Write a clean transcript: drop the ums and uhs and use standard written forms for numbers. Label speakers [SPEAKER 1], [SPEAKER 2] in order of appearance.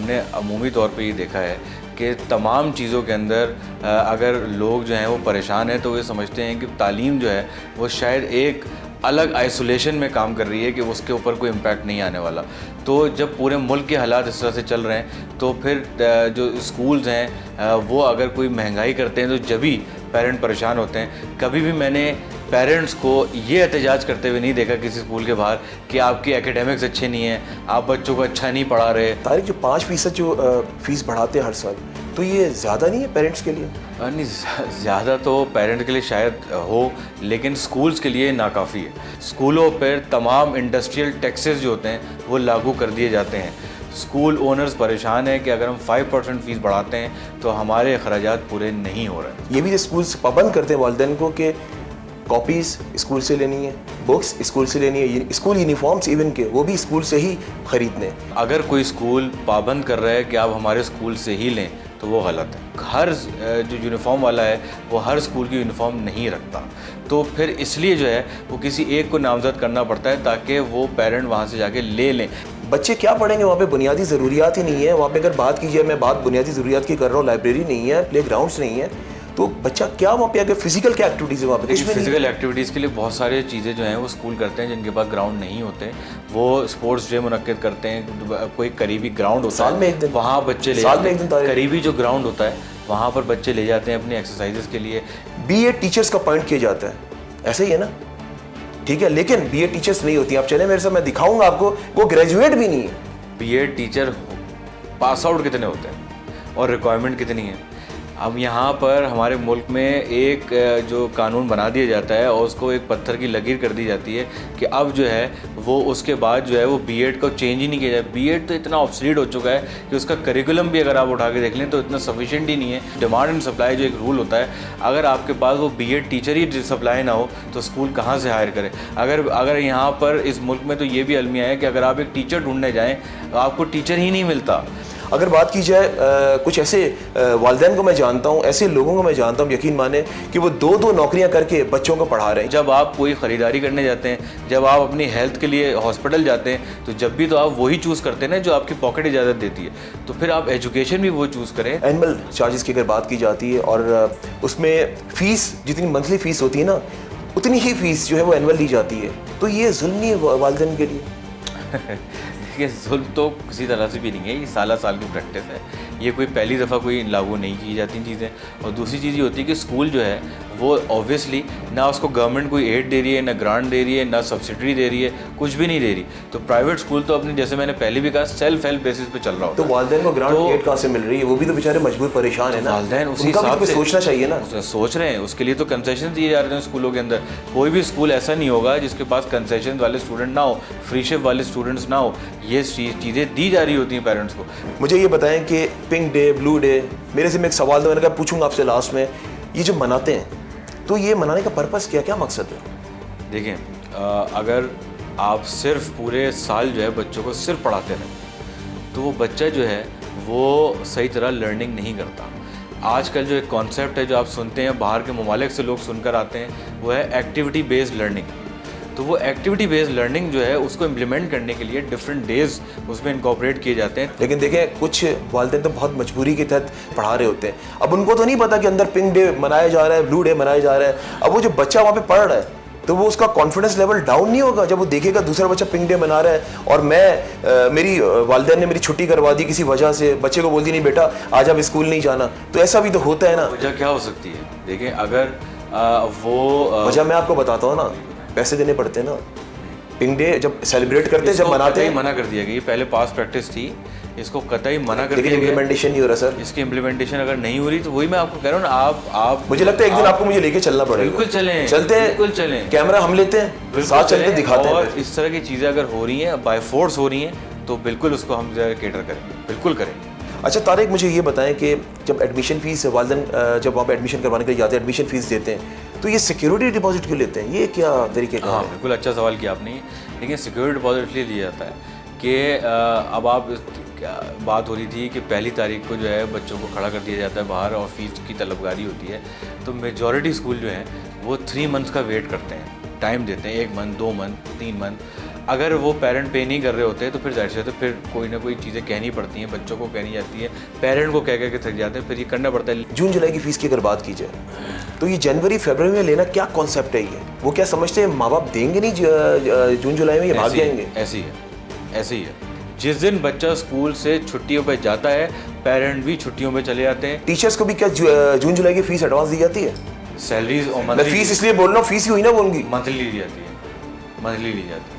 [SPEAKER 1] हमने अमूमी तौर पे ये देखा है कि तमाम चीज़ों के अंदर अगर लोग जो हैं वो परेशान हैं तो वे समझते हैं कि तालीम जो है वो शायद एक अलग आइसोलेशन में काम कर रही है कि उसके ऊपर कोई इम्पैक्ट नहीं आने वाला। तो जब पूरे मुल्क के हालात इस तरह से चल रहे हैं तो फिर जो स्कूल्स हैं वो अगर कोई महंगाई करते हैं तो जब भी पेरेंट परेशान होते हैं। कभी भी मैंने पेरेंट्स को ये एहतजाज करते हुए नहीं देखा किसी स्कूल के बाहर कि आपकी एकेडमिक्स अच्छे नहीं हैं, आप बच्चों को अच्छा नहीं पढ़ा रहे।
[SPEAKER 2] तारिक, जो 5% जो फीस बढ़ाते हैं हर साल, तो ये ज़्यादा नहीं है पेरेंट्स के लिए?
[SPEAKER 1] नहीं, ज़्यादा तो पेरेंट के लिए शायद हो, लेकिन स्कूल्स के लिए नाकाफ़ी है। स्कूलों पर तमाम इंडस्ट्रियल टैक्सेस जो होते हैं वो लागू कर दिए जाते हैं। स्कूल ओनर्स परेशान हैं कि अगर हम 5% फ़ीस बढ़ाते हैं तो हमारे अखराजात पूरे नहीं हो रहे।
[SPEAKER 2] ये भी स्कूल्स पाबंद करते हैं वालिदैन को कि कॉपीज़ स्कूल से लेनी है, बुक्स स्कूल से लेनी है, स्कूल यूनिफॉर्म्स इवन के वो भी स्कूल से ही खरीदने।
[SPEAKER 1] अगर कोई स्कूल पाबंद कर रहा है कि आप हमारे स्कूल से ही लें तो वो गलत है। हर जो यूनिफॉर्म वाला है वो हर स्कूल की यूनिफॉर्म नहीं रखता, तो फिर इसलिए जो है वो किसी एक को नामजद करना पड़ता है ताकि वो पेरेंट वहाँ से जाके ले लें।
[SPEAKER 2] बच्चे क्या पढ़ेंगे वहाँ पे? बुनियादी ज़रूरियात ही नहीं है वहाँ पे। अगर बात कीजिए, मैं बात बुनियादी ज़रूरियात की कर रहा हूँ, लाइब्रेरी नहीं है, प्ले ग्राउंड्स नहीं है, तो बच्चा क्या वहाँ पे आगे फिजिकल क्या एक्टिविटीज़ है वहाँ पे?
[SPEAKER 1] फिजिकल एक्टिविटीज़ के लिए बहुत सारी चीज़ें जो हैं वो स्कूल करते हैं जिनके पास ग्राउंड नहीं होते। वो स्पोर्ट्स डे मुनक्किद करते हैं, कोई करीबी ग्राउंड होता है
[SPEAKER 2] साल में एक दिन,
[SPEAKER 1] वहाँ बच्चे ले जाते हैं, करीबी जो ग्राउंड होता है वहाँ पर बच्चे ले जाते हैं अपनी एक्सरसाइजेस के लिए।
[SPEAKER 2] बीए टीचर्स का पॉइंट किया जाता है, ऐसे ही है ना? ठीक है, लेकिन बीए टीचर्स नहीं होती। आप चले मेरे साथ, मैं दिखाऊंगा आपको, वो ग्रेजुएट भी नहीं है।
[SPEAKER 1] बीए टीचर पास आउट कितने होते हैं और रिक्वायरमेंट कितनी है? अब यहाँ पर हमारे मुल्क में एक जो कानून बना दिया जाता है और उसको एक पत्थर की लकीर कर दी जाती है कि अब जो है वो उसके बाद जो है वो बीएड को चेंज ही नहीं किया जाए। बीएड तो इतना ऑब्सोलीट हो चुका है कि उसका करिकुलम भी अगर आप उठा के देख लें तो इतना सफिशिएंट ही नहीं है। डिमांड एंड सप्लाई जो एक रूल होता है, अगर आपके पास वो बीएड टीचर ही सप्लाई ना हो तो स्कूल कहाँ से हायर करे? अगर यहाँ पर इस मुल्क में तो ये भी अलमिया है कि अगर आप एक टीचर ढूंढने जाएँ तो आपको टीचर ही नहीं मिलता।
[SPEAKER 2] अगर बात की जाए कुछ ऐसे वालिदैन को मैं जानता हूँ, ऐसे लोगों को मैं जानता हूँ, यकीन माने कि वो 2-2 नौकरियाँ करके बच्चों को पढ़ा रहे हैं।
[SPEAKER 1] जब आप कोई ख़रीदारी करने जाते हैं, जब आप अपनी हेल्थ के लिए हॉस्पिटल जाते हैं, तो जब भी तो आप वही चूज़ करते हैं ना जो आपकी पॉकेट इजाज़त देती है। तो फिर आप एजुकेशन भी वो चूज़ करें।
[SPEAKER 2] एनुअल चार्जेस की अगर बात की जाती है और उसमें फ़ीस जितनी मंथली फ़ीस होती है ना, उतनी ही फ़ीस जो है वो एनुअल ली जाती है। तो ये जुल्म नहीं है वालिदैन के लिए?
[SPEAKER 1] देखिए, जुल्म तो किसी तरह से भी नहीं है, ये साल की प्रैक्टिस है। ये कोई पहली दफ़ा कोई लागू नहीं की जाती चीज़ें। और दूसरी चीज़ ये होती है कि स्कूल जो है वो ऑब्वियसली ना उसको गवर्नमेंट कोई एड दे रही है, ना ग्रांट दे रही है, ना सब्सिडी दे रही है, कुछ भी नहीं दे रही। तो प्राइवेट स्कूल तो अपनी, जैसे मैंने पहले भी कहा, सेल्फ हेल्प बेसिस पे चल रहा होता है।
[SPEAKER 2] तो वालिदैन को ग्रांट एड कहाँ से मिल रही है? वो भी तो बेचारे मजबूर परेशान है ना।
[SPEAKER 1] वालिदैन उसी हिसाब से
[SPEAKER 2] सोचना चाहिए ना।
[SPEAKER 1] सोच रहे हैं, उसके लिए तो कंसेशन दिए जा रहे हैं स्कूलों के अंदर। कोई भी स्कूल ऐसा नहीं होगा जिसके पास कंसेशन वाले स्टूडेंट ना हो, फ्रीशिप वाले स्टूडेंट्स ना हो। ये चीज़ें दी जा रही होती हैं पेरेंट्स को।
[SPEAKER 2] मुझे ये बताएं कि पिंक डे, ब्लू डे, मेरे से मैं एक सवाल मैंने कहा पूछूंगा आपसे लास्ट में, ये जो मनाते हैं तो ये मनाने का पर्पस क्या मकसद है?
[SPEAKER 1] देखिए, अगर आप सिर्फ पूरे साल जो है बच्चों को सिर्फ पढ़ाते रहें तो वो बच्चा जो है वो सही तरह लर्निंग नहीं करता। आजकल जो एक कॉन्सेप्ट है जो आप सुनते हैं, बाहर के ममालिक से लोग सुनकर आते हैं, वो है एक्टिविटी बेस्ड लर्निंग। तो वो एक्टिविटी बेस्ड लर्निंग जो है उसको इम्प्लीमेंट करने के लिए डिफरेंट डेज उसमें इनकॉर्पोरेट किए जाते हैं।
[SPEAKER 2] लेकिन देखें, कुछ वालिदैन तो बहुत मजबूरी के तहत पढ़ा रहे होते हैं। अब उनको तो नहीं पता कि अंदर पिंक डे मनाया जा रहा है, ब्लू डे मनाया जा रहा है। अब वो जो बच्चा वहाँ पे पढ़ रहा है तो वो उसका कॉन्फिडेंस लेवल डाउन नहीं होगा जब वो देखेगा दूसरा बच्चा पिंक डे मना रहा है और मेरी वालिदैन ने मेरी छुट्टी करवा दी किसी वजह से, बच्चे को बोल दी नहीं बेटा आज अब स्कूल नहीं जाना। तो ऐसा भी तो होता है ना।
[SPEAKER 1] वजह क्या हो सकती है? देखिए, अगर वो
[SPEAKER 2] वजह मैं आपको बताता हूँ ना, पैसे देने पड़ते हैं ना। पिंक डे जब सेलिब्रेट करते हैं, जब मनाते हैं,
[SPEAKER 1] मना कर दिया गया। ये पहले पास प्रैक्टिस थी, इसको कतई मना कर दिया गया।
[SPEAKER 2] इम्प्लीमेंटेशन नहीं हो रहा सर।
[SPEAKER 1] इसकी इम्प्लीमेंटेशन अगर नहीं हो रही तो वही मैं आपको कह रहा हूँ ना, आप
[SPEAKER 2] मुझे लगता है एक दिन आपको मुझे लेके चलना पड़ेगा।
[SPEAKER 1] बिल्कुल चलें,
[SPEAKER 2] चलते हैं,
[SPEAKER 1] बिल्कुल चलें,
[SPEAKER 2] कैमरा हम लेते हैं, साथ चलते दिखाते हैं।
[SPEAKER 1] और इस तरह की चीज़ें अगर हो रही हैं, बाय फोर्स हो रही हैं, तो बिल्कुल उसको हम केटर करेंगे, बिल्कुल करेंगे।
[SPEAKER 2] अच्छा तारिक, मुझे ये बताएं कि जब एडमिशन फ़ीस वालिदैन जब वहाँ पे एडमिशन करवाने के लिए जाते हैं, एडमिशन फ़ीस देते हैं, तो ये सिक्योरिटी डिपॉजिट क्यों लेते हैं? ये क्या तरीके का है?
[SPEAKER 1] बिल्कुल अच्छा सवाल किया आपने। लेकिन सिक्योरिटी डिपॉजिट इसलिए लिया जाता है कि अब आप बात हो रही थी कि पहली तारीख को जो है बच्चों को खड़ा कर दिया जाता है बाहर और फीस की तलबगारी होती है। तो मेजॉरिटी स्कूल जो हैं वो 3 मंथ्स का वेट करते हैं, टाइम देते हैं, 1 मंथ, 2 मंथ, 3 मंथ। अगर वो पेरेंट पे नहीं कर रहे होते तो फिर जाहिर सी बात है फिर कोई ना कोई चीज़ें कहनी पड़ती हैं, बच्चों को कहनी जाती है, पेरेंट को कह के थक जाते हैं, फिर ये करना पड़ता है।
[SPEAKER 2] जून जुलाई की फीस की अगर बात की जाए तो ये जनवरी फरवरी में लेना क्या कॉन्सेप्ट है ये? वो क्या समझते हैं माँ बाप देंगे नहीं जून जुलाई में, ये भाग जाएंगे?
[SPEAKER 1] ऐसी है, ऐसे ही है। जिस दिन बच्चा स्कूल से छुट्टियों पे जाता है, पेरेंट भी छुट्टियों पे चले जाते हैं।
[SPEAKER 2] टीचर्स को भी क्या जून जुलाई की फीस एडवांस दी जाती है?
[SPEAKER 1] सैलरीज और
[SPEAKER 2] मैं फीस इसलिए बोल रहा हूँ, फीस ही हुई ना वो उनकी।
[SPEAKER 1] मंथली ली जाती है, मंथली ली जाती है।